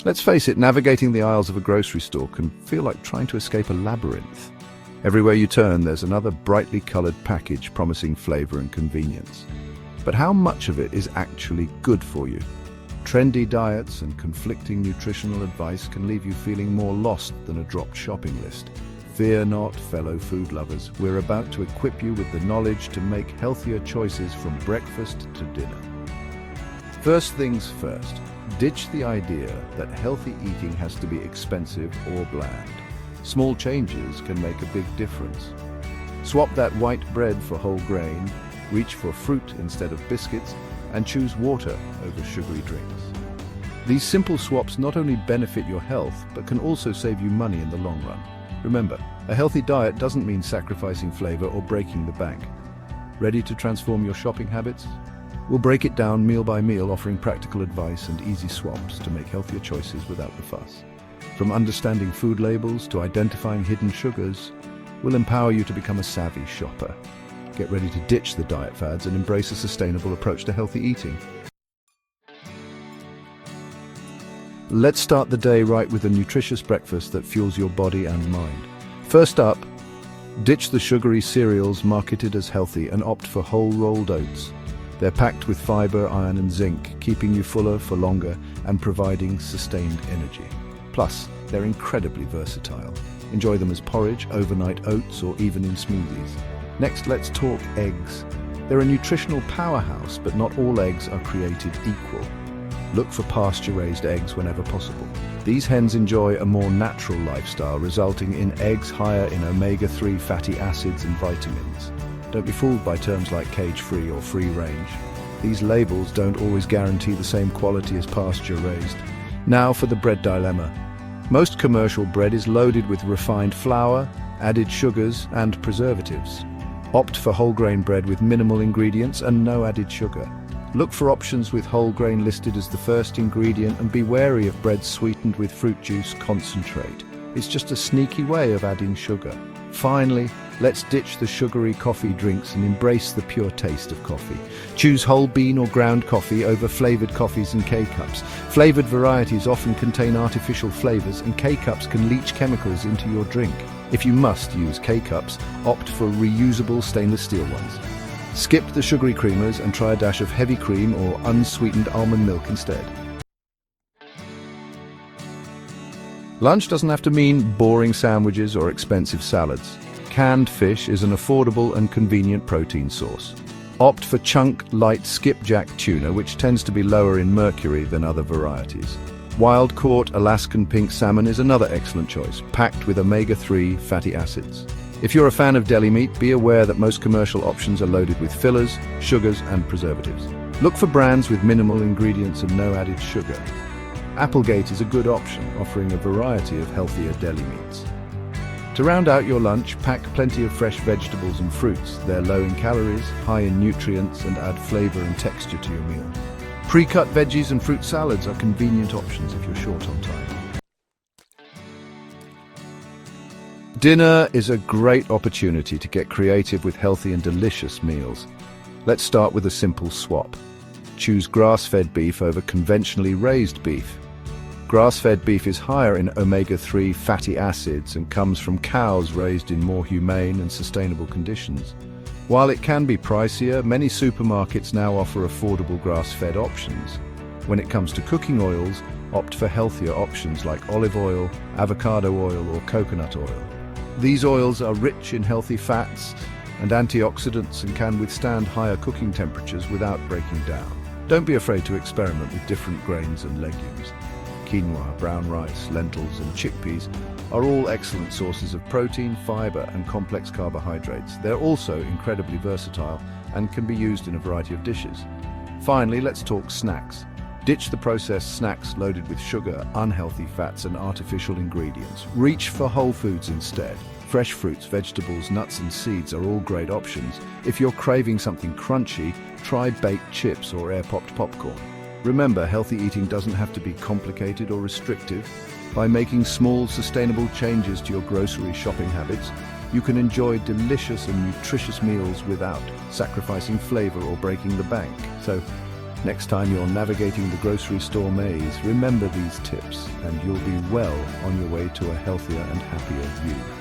Let's face it, navigating the aisles of a grocery store can feel like trying to escape a labyrinth. Everywhere you turn, there's another brightly colored package promising flavor and convenience. But how much of it is actually good for you? Trendy diets and conflicting nutritional advice can leave you feeling more lost than a dropped shopping list. Fear not, fellow food lovers. We're about to equip you with the knowledge to make healthier choices from breakfast to dinner. First things first, ditch the idea that healthy eating has to be expensive or bland. Small changes can make a big difference. Swap that white bread for whole grain, reach for fruit instead of biscuits, and choose water over sugary drinks. These simple swaps not only benefit your health, but can also save you money in the long run. Remember, a healthy diet doesn't mean sacrificing flavor or breaking the bank. Ready to transform your shopping habits? We'll break it down meal by meal, offering practical advice and easy swaps to make healthier choices without the fuss. From understanding food labels to identifying hidden sugars, we'll empower you to become a savvy shopper. Get ready to ditch the diet fads and embrace a sustainable approach to healthy eating. Let's start the day right with a nutritious breakfast that fuels your body and mind. First up, ditch the sugary cereals marketed as healthy and opt for whole rolled oats. They're packed with fiber, iron and zinc, keeping you fuller for longer and providing sustained energy. Plus, they're incredibly versatile. Enjoy them as porridge, overnight oats, or even in smoothies. Next, let's talk eggs. They're a nutritional powerhouse, but not all eggs are created equal. Look for pasture-raised eggs whenever possible. These hens enjoy a more natural lifestyle, resulting in eggs higher in omega-3 fatty acids and vitamins. Don't be fooled by terms like cage-free or free-range. These labels don't always guarantee the same quality as pasture-raised. Now for the bread dilemma. Most commercial bread is loaded with refined flour, added sugars, and preservatives. Opt for whole grain bread with minimal ingredients and no added sugar. Look for options with whole grain listed as the first ingredient and be wary of bread sweetened with fruit juice concentrate. It's just a sneaky way of adding sugar. Finally, let's ditch the sugary coffee drinks and embrace the pure taste of coffee. Choose whole bean or ground coffee over flavored coffees and K-cups. Flavored varieties often contain artificial flavors, and K-cups can leach chemicals into your drink. If you must use K-cups, opt for reusable stainless steel ones. Skip the sugary creamers and try a dash of heavy cream or unsweetened almond milk instead. Lunch doesn't have to mean boring sandwiches or expensive salads. Canned fish is an affordable and convenient protein source. Opt for chunk, light skipjack tuna, which tends to be lower in mercury than other varieties. Wild-caught Alaskan pink salmon is another excellent choice, packed with omega-3 fatty acids. If you're a fan of deli meat, be aware that most commercial options are loaded with fillers, sugars, and preservatives. Look for brands with minimal ingredients and no added sugar. Applegate is a good option, offering a variety of healthier deli meats. To round out your lunch, pack plenty of fresh vegetables and fruits. They're low in calories, high in nutrients, and add flavor and texture to your meal. Pre-cut veggies and fruit salads are convenient options if you're short on time. Dinner is a great opportunity to get creative with healthy and delicious meals. Let's start with a simple swap. Choose grass-fed beef over conventionally raised beef. Grass-fed beef is higher in omega-3 fatty acids and comes from cows raised in more humane and sustainable conditions. While it can be pricier, many supermarkets now offer affordable grass-fed options. When it comes to cooking oils, opt for healthier options like olive oil, avocado oil, or coconut oil. These oils are rich in healthy fats and antioxidants and can withstand higher cooking temperatures without breaking down. Don't be afraid to experiment with different grains and legumes. Quinoa, brown rice, lentils, and chickpeas are all excellent sources of protein, fiber, and complex carbohydrates. They're also incredibly versatile and can be used in a variety of dishes. Finally, let's talk snacks. Ditch the processed snacks loaded with sugar, unhealthy fats, and artificial ingredients. Reach for whole foods instead. Fresh fruits, vegetables, nuts, and seeds are all great options. If you're craving something crunchy, try baked chips or air-popped popcorn. Remember, healthy eating doesn't have to be complicated or restrictive. By making small, sustainable changes to your grocery shopping habits, you can enjoy delicious and nutritious meals without sacrificing flavor or breaking the bank. So, Next time you're navigating the grocery store maze, remember these tips and you'll be well on your way to a healthier and happier you.